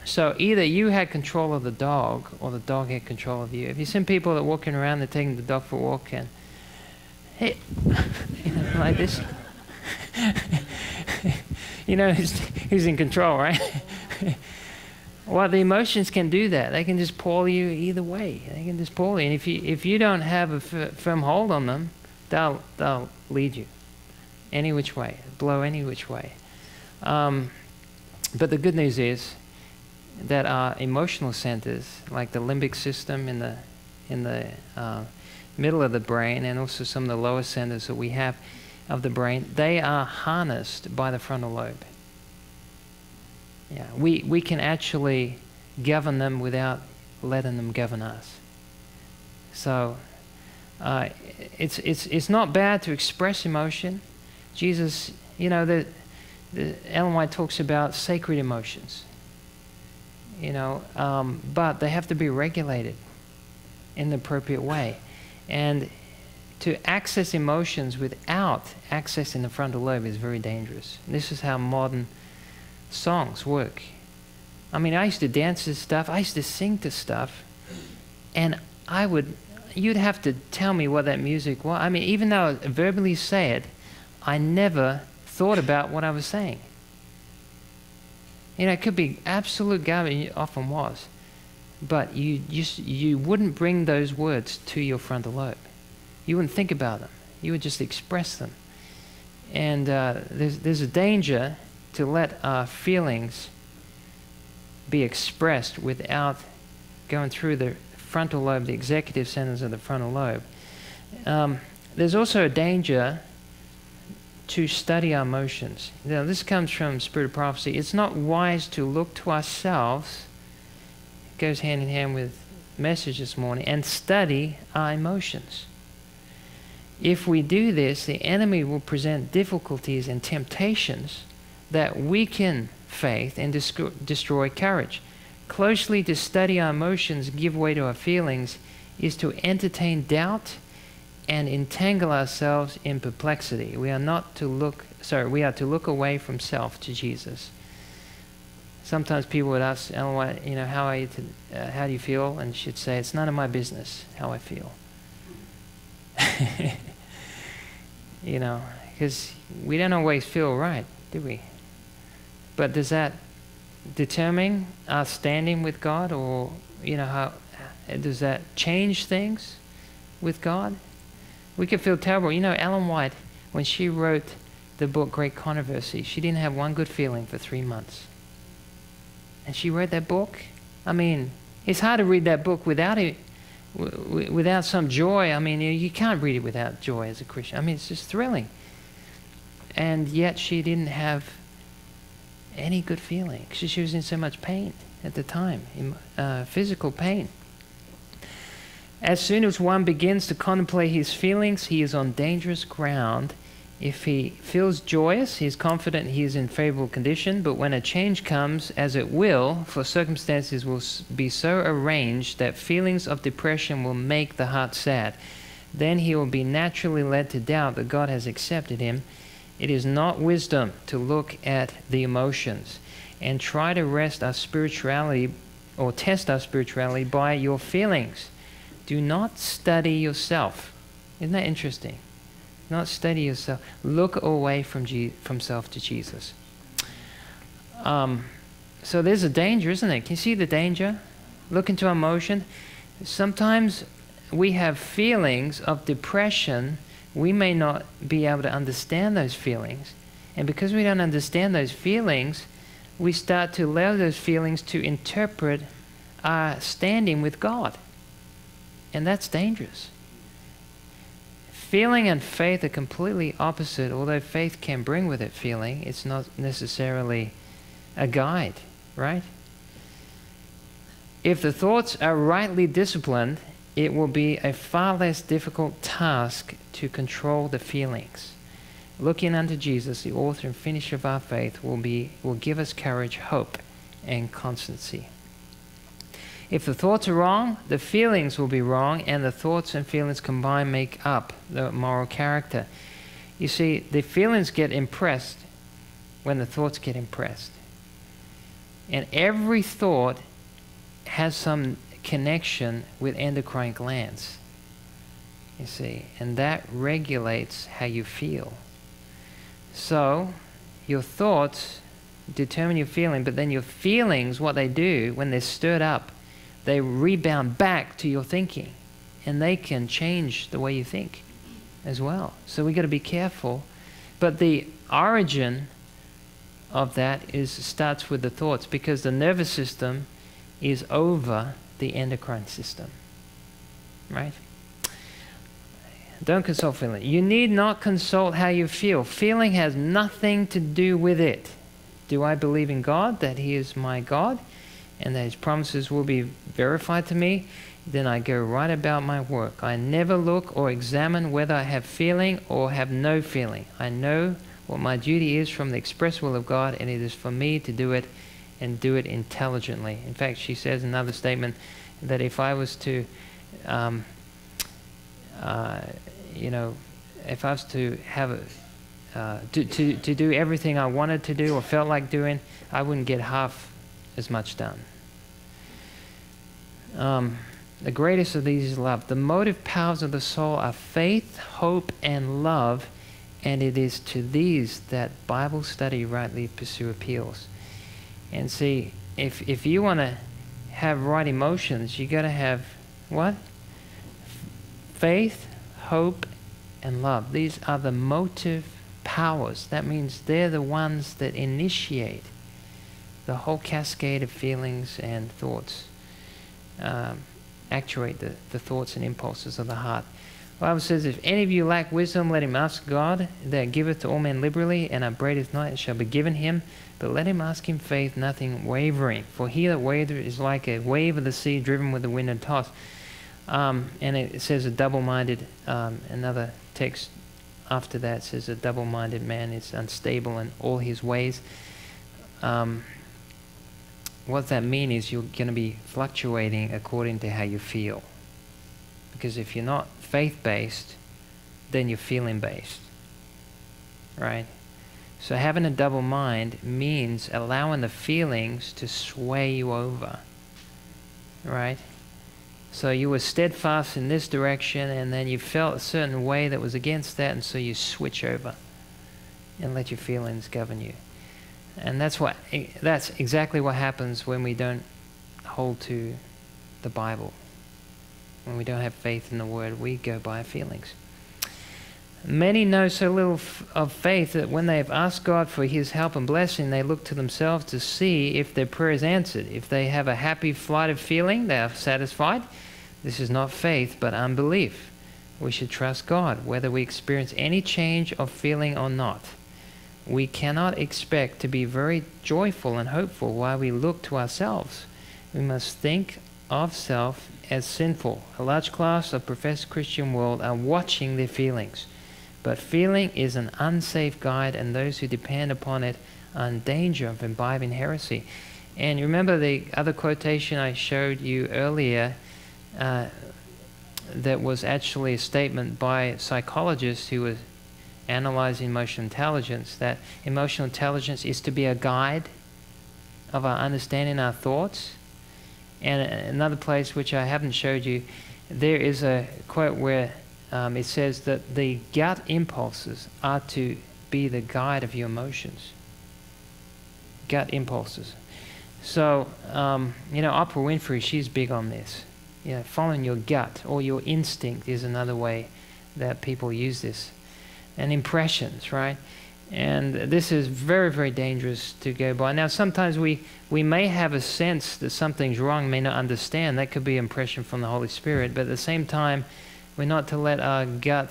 So either you had control of the dog, or the dog had control of you. Have you seen people that are walking around, they're taking the dog for a walk, and hey, you know, like this? You know who's in control, right? Well, the emotions can do that. They can just pull you either way. They can just pull you. And if you don't have a firm hold on them, they'll lead you any which way, blow any which way. But the good news is that our emotional centers, like the limbic system in the middle of the brain, and also some of the lower centers that we have of the brain, they are harnessed by the frontal lobe. Yeah, we can actually govern them without letting them govern us. So it's not bad to express emotion. Jesus, you know, the Ellen White talks about sacred emotions. You know, but they have to be regulated in the appropriate way. And to access emotions without accessing the frontal lobe is very dangerous. And this is how modern songs work. I mean, I used to dance to stuff, I used to sing to stuff, and you'd have to tell me what that music was. I mean, even though I verbally say it, I never thought about what I was saying. You know, it could be absolute garbage, it often was, but you wouldn't bring those words to your frontal lobe. You wouldn't think about them. You would just express them. And there's a danger to let our feelings be expressed without going through the frontal lobe, the executive centers of the frontal lobe. There's also a danger to study our emotions. Now, this comes from Spirit of Prophecy. It's not wise to look to ourselves. It goes hand in hand with message this morning, and study our emotions. If we do this, the enemy will present difficulties and temptations that weaken faith and destroy courage. Closely to study our emotions, give way to our feelings, is to entertain doubt and entangle ourselves in perplexity. We are to look away from self to Jesus. Sometimes people would ask Ellen White, how do you feel? And she'd say, it's none of my business how I feel. Because we don't always feel right, do we? But does that determine our standing with God, or how does that change things with God? We could feel terrible. Ellen White, when she wrote the book Great Controversy, she didn't have one good feeling for 3 months. And she wrote that book. I mean, it's hard to read that book without it, without some joy. I mean, you can't read it without joy as a Christian. I mean, it's just thrilling. And yet she didn't have any good feeling because she was in so much pain at the time, physical pain. As soon as one begins to contemplate his feelings, he is on dangerous ground. If he feels joyous, he is confident he is in favorable condition, but when a change comes, as it will, for circumstances will be so arranged that feelings of depression will make the heart sad, then he will be naturally led to doubt that God has accepted him. It is not wisdom to look at the emotions and try to rest our spirituality or test our spirituality by your feelings. Do not study yourself. Isn't that interesting? Not study yourself. Look away from self to Jesus. So there's a danger, isn't it? Can you see the danger? Look into emotion. Sometimes we have feelings of depression. We may not be able to understand those feelings. And because we don't understand those feelings, we start to allow those feelings to interpret our standing with God. And that's dangerous. Feeling and faith are completely opposite. Although faith can bring with it feeling, it's not necessarily a guide, right? If the thoughts are rightly disciplined, it will be a far less difficult task to control the feelings. Looking unto Jesus, the author and finisher of our faith, will give us courage, hope, and constancy. If the thoughts are wrong, the feelings will be wrong, and the thoughts and feelings combined make up the moral character. You see, the feelings get impressed when the thoughts get impressed. And every thought has some connection with endocrine glands, you see, and that regulates how you feel. So your thoughts determine your feeling, but then your feelings, what they do when they're stirred up, they rebound back to your thinking, and they can change the way you think as well. So we got to be careful. But the origin of that starts with the thoughts, because the nervous system is over the endocrine system, right? Don't consult feeling. You need not consult how you feel. Feeling has nothing to do with it. Do I believe in God, that He is my God, and that His promises will be verified to me? Then I go right about my work. I never look or examine whether I have feeling or have no feeling. I know what my duty is from the express will of God, and it is for me to do it, and do it intelligently. In fact, she says in another statement that if I was to, if I was to have to do everything I wanted to do or felt like doing, I wouldn't get half as much done. The greatest of these is love. The motive powers of the soul are faith, hope, and love, and it is to these that Bible study rightly pursue appeals. And see, if you want to have right emotions, you got to have what? Faith, hope, and love. These are the motive powers. That means they're the ones that initiate the whole cascade of feelings and thoughts, actuate the thoughts and impulses of the heart. The Bible says, if any of you lack wisdom, let him ask God, that giveth to all men liberally, and upbraideth not, it shall be given him. But let him ask in faith, nothing wavering. For he that wavereth is like a wave of the sea, driven with the wind and tossed. And it says a double-minded, another text after that says a double-minded man is unstable in all his ways. What that means is you're going to be fluctuating according to how you feel. Because if you're not faith-based, then you're feeling-based, right? So having a double mind means allowing the feelings to sway you over, right? So you were steadfast in this direction, and then you felt a certain way that was against that, and so you switch over and let your feelings govern you. And that's exactly what happens when we don't hold to the Bible. When we don't have faith in the Word, we go by our feelings. Many know so little of faith that when they have asked God for his help and blessing, they look to themselves to see if their prayer is answered. If they have a happy flight of feeling, they are satisfied. This is not faith, but unbelief. We should trust God, whether we experience any change of feeling or not. We cannot expect to be very joyful and hopeful while we look to ourselves. We must think of self as sinful. A large class of professed Christian world are watching their feelings. But feeling is an unsafe guide, and those who depend upon it are in danger of imbibing heresy. And you remember the other quotation I showed you earlier that was actually a statement by psychologists who were analyzing emotional intelligence, that emotional intelligence is to be a guide of our understanding our thoughts. And another place which I haven't showed you, there is a quote where it says that the gut impulses are to be the guide of your emotions. Gut impulses. So, Oprah Winfrey, she's big on this. Following your gut or your instinct is another way that people use this. And impressions, right? And this is very, very dangerous to go by. Now, sometimes we may have a sense that something's wrong, may not understand. That could be impression from the Holy Spirit. But at the same time, we're not to let our gut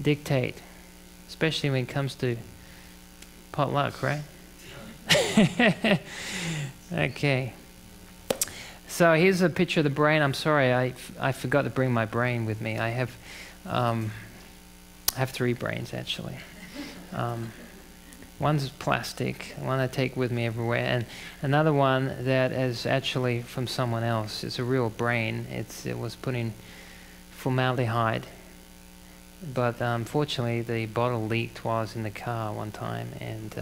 dictate, especially when it comes to potluck, right? Okay. So here's a picture of the brain. I'm sorry, I forgot to bring my brain with me. I have 3 brains, actually. One's plastic, one I take with me everywhere, and another one that is actually from someone else. It's a real brain. It was put in formaldehyde, but unfortunately the bottle leaked while I was in the car one time, and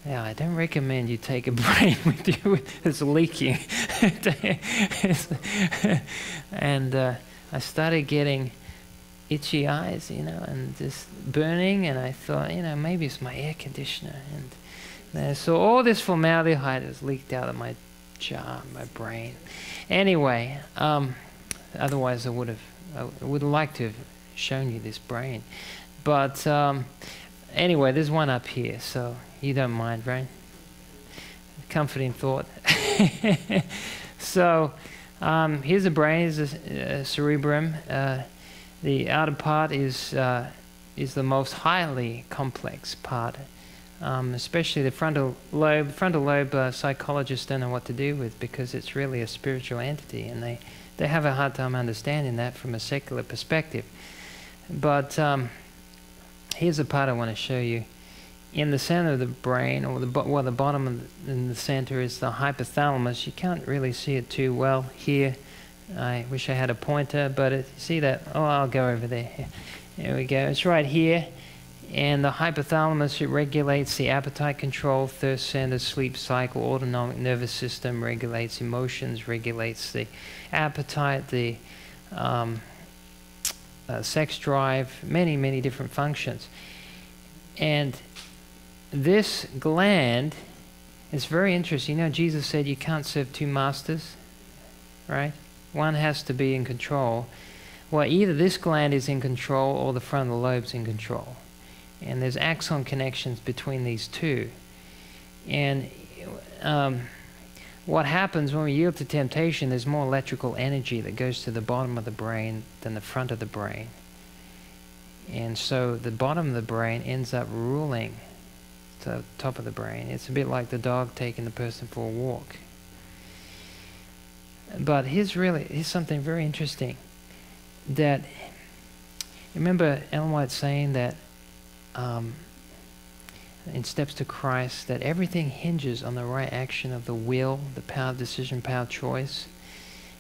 I don't recommend you take a brain with you that's leaking. And I started getting itchy eyes, and just burning, and I thought, maybe it's my air conditioner. And so all this formaldehyde has leaked out of my jar, my brain. Anyway, otherwise I would have liked to have shown you this brain. But anyway, there's one up here, so you don't mind, right? Comforting thought. So here's the brain, is the cerebrum. The outer part is the most highly complex part, especially the frontal lobe. Frontal lobe psychologists don't know what to do with, because it's really a spiritual entity, and they have a hard time understanding that from a secular perspective. But here's the part I want to show you. In the center of the brain, or the bottom in the center, is the hypothalamus. You can't really see it too well here. I wish I had a pointer, but see that? Oh, I'll go over there. There we go. It's right here. And the hypothalamus, it regulates the appetite control, thirst center, sleep cycle, autonomic nervous system, regulates emotions, regulates the appetite, the sex drive, many, many different functions. And this gland is very interesting. Jesus said you can't serve 2 masters, right? One has to be in control. Well, either this gland is in control or the frontal lobe's in control. And there's axon connections between these two. And what happens when we yield to temptation, there's more electrical energy that goes to the bottom of the brain than the front of the brain. And so the bottom of the brain ends up ruling the top of the brain. It's a bit like the dog taking the person for a walk. But here's something very interesting. That, remember Ellen White saying that in Steps to Christ, that everything hinges on the right action of the will, the power of decision, power of choice.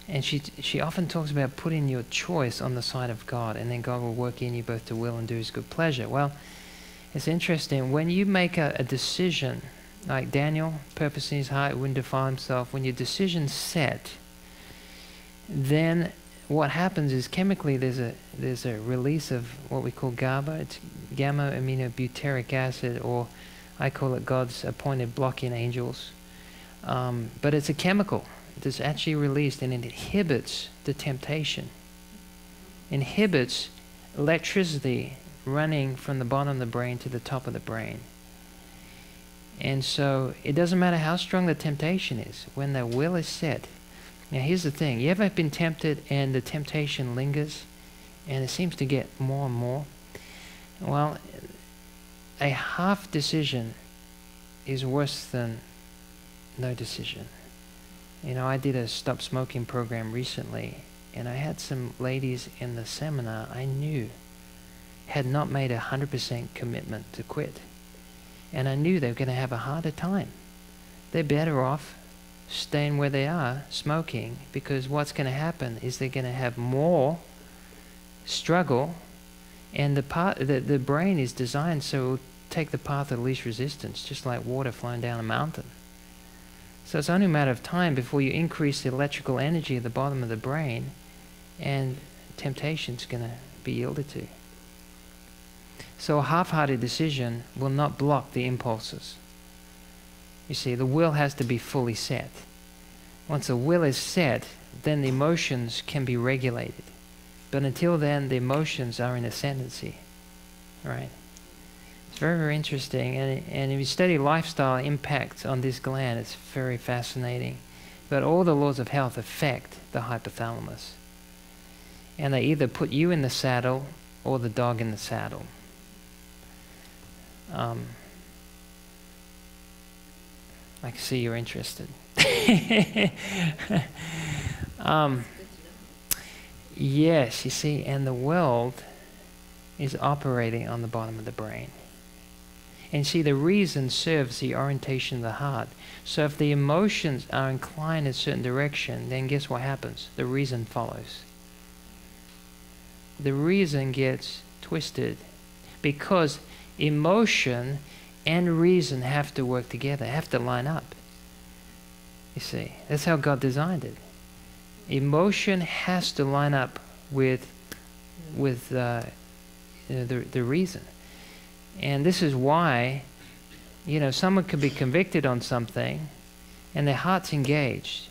And she often talks about putting your choice on the side of God, and then God will work in you both to will and do His good pleasure. Well, it's interesting. When you make a decision, like Daniel, purpose in his heart, wouldn't defile himself. When your decision's set, then what happens is chemically there's a release of what we call GABA. It's gamma aminobutyric acid, or I call it God's appointed blocking angels. But it's a chemical that's actually released, and it inhibits the temptation. Inhibits electricity running from the bottom of the brain to the top of the brain. And so it doesn't matter how strong the temptation is, when the will is set. Now here's the thing, you ever been tempted and the temptation lingers and it seems to get more and more? Well, a half decision is worse than no decision. You know, I did a stop smoking program recently, and I had some ladies in the seminar I knew had not made 100% commitment to quit. And I knew they were going to have a harder time. They're better off staying where they are, smoking, because what's going to happen is they're going to have more struggle, and the brain is designed so it will take the path of least resistance, just like water flowing down a mountain. So it's only a matter of time before you increase the electrical energy at the bottom of the brain, and temptation's going to be yielded to. So a half-hearted decision will not block the impulses. You see, the will has to be fully set. Once the will is set, then the emotions can be regulated. But until then, the emotions are in ascendancy. Right? It's very, very interesting. And if you study lifestyle impacts on this gland, it's very fascinating. But all the laws of health affect the hypothalamus. And they either put you in the saddle or the dog in the saddle. I can see you're interested. Yes, you see, and the world is operating on the bottom of the brain. And see, the reason serves the orientation of the heart. So if the emotions are inclined in a certain direction, then guess what happens? The reason follows. The reason gets twisted because emotion and reason have to work together, have to line up. You see, that's how God designed it. Emotion has to line up with the reason. And this is why, you know, someone could be convicted on something and their heart's engaged.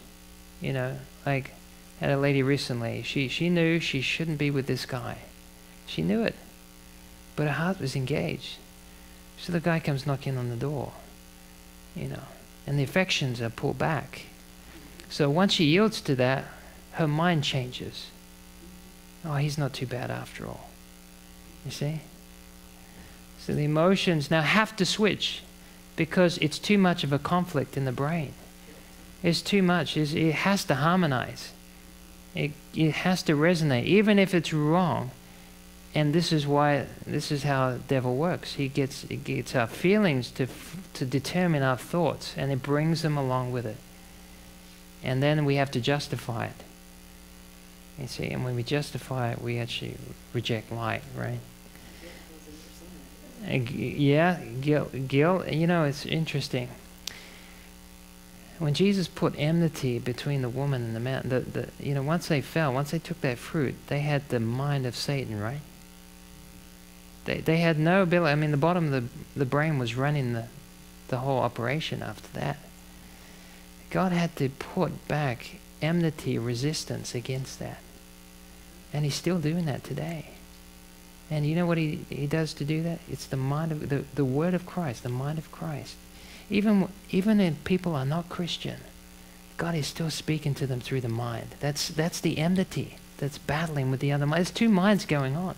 You know, like I had a lady recently, she knew she shouldn't be with this guy. She knew it. But her heart was engaged. So the guy comes knocking on the door, you know, and the affections are pulled back. So once she yields to that, her mind changes. Oh, he's not too bad after all. You see? So the emotions now have to switch because it's too much of a conflict in the brain. It's too much. It has to harmonize. It has to resonate, even if it's wrong. And this is how the devil works. He gets our feelings to determine our thoughts, and it brings them along with it. And then we have to justify it. You see, and when we justify it, we actually reject light, right? Yeah, guilt. You know, it's interesting. When Jesus put enmity between the woman and the man, you know, once they fell, once they took that fruit, they had the mind of Satan, right? They had no ability. I mean, the bottom of the brain was running the whole operation after that. God had to put back enmity, resistance against that. And He's still doing that today. And you know what He does to do that? It's the mind of the Word of Christ, the mind of Christ. Even if people are not Christian, God is still speaking to them through the mind. That's the enmity that's battling with the other mind. There's two minds going on.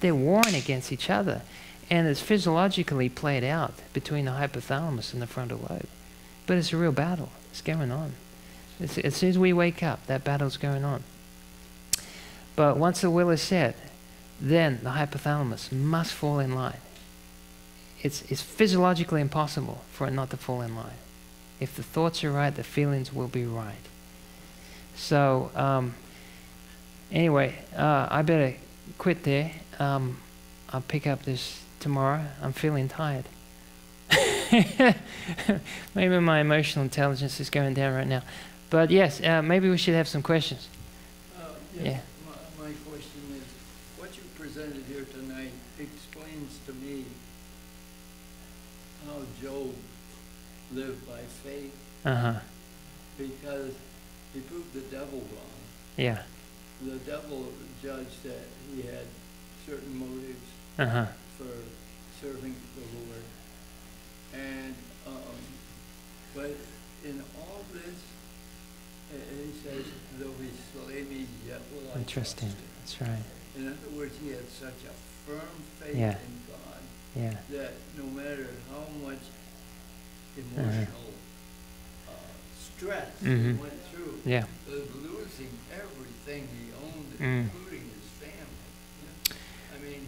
They're warring against each other. And it's physiologically played out between the hypothalamus and the frontal lobe. But it's a real battle. It's going on. As soon as we wake up, that battle's going on. But once the will is set, then the hypothalamus must fall in line. It's physiologically impossible for it not to fall in line. If the thoughts are right, the feelings will be right. So, anyway, I better quit there. I'll pick up this tomorrow. I'm feeling tired. Maybe my emotional intelligence is going down right now. But yes, maybe we should have some questions. Yes. Yeah. My question is, what you presented here tonight explains to me how Job lived by faith. Because he proved the devil wrong. Yeah. The devil judged that he had certain motives for serving the Lord. And but in all this, he says, though he slay me, yet will I Interesting. trust him. That's right. In other words, he had such a firm faith Yeah. in God Yeah. that no matter how much emotional stress he went through, Yeah. losing everything he owned, including his family. I mean,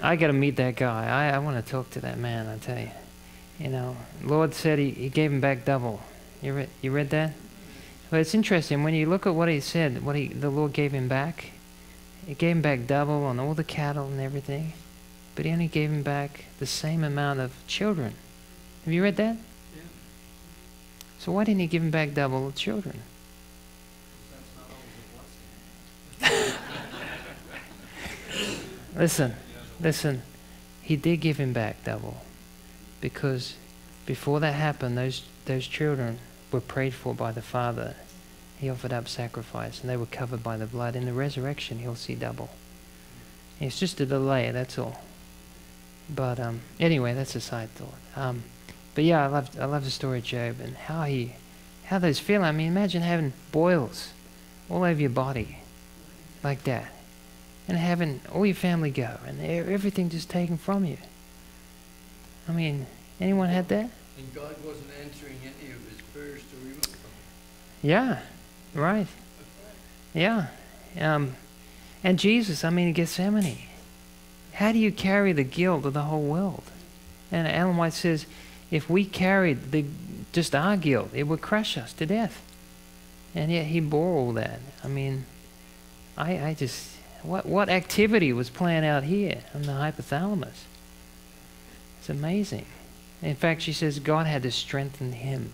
I got to meet that guy. I want to talk to that man, I tell you. You know, Lord said he gave him back double. You read that? But it's interesting, when you look at what he said, the Lord gave him back, he gave him back double on all the cattle and everything, but he only gave him back the same amount of children. Have you read that? yeah. So why didn't he give him back double the children? That's not always a blessing. Listen, he did give him back double, because before that happened, those children were prayed for by the Father. He offered up sacrifice, and they were covered by the blood. In the resurrection, he'll see double. It's just a delay, that's all. But anyway, that's a side thought. But yeah, I love the story of Job and how those feel. I mean, imagine having boils all over your body like that, and having all your family go, and everything just taken from you. I mean, anyone had that? And God wasn't answering any of his prayers to remove them. Yeah, right. Yeah. And Jesus, I mean, in Gethsemane, how do you carry the guilt of the whole world? And Ellen White says, if we carried just our guilt, it would crush us to death. And yet he bore all that. I mean, I just, what activity was playing out here in the hypothalamus? It's amazing. In fact, she says God had to strengthen him,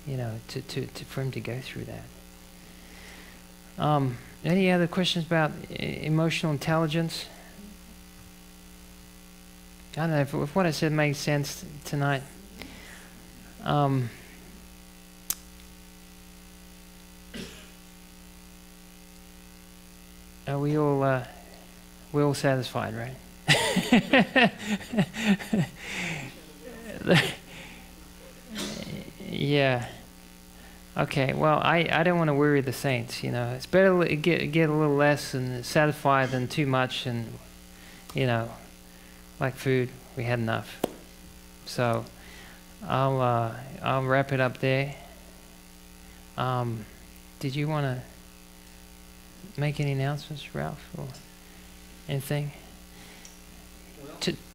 you know, for him to go through that. Any other questions about emotional intelligence? I don't know if what I said makes sense tonight. Are we all satisfied, right? Yeah. Okay. Well, I don't want to worry the saints. You know, it's better to get a little less and satisfied than too much, and you know, like food, we had enough. So I'll wrap it up there. Did you want to make any announcements, Ralph, or anything? Well,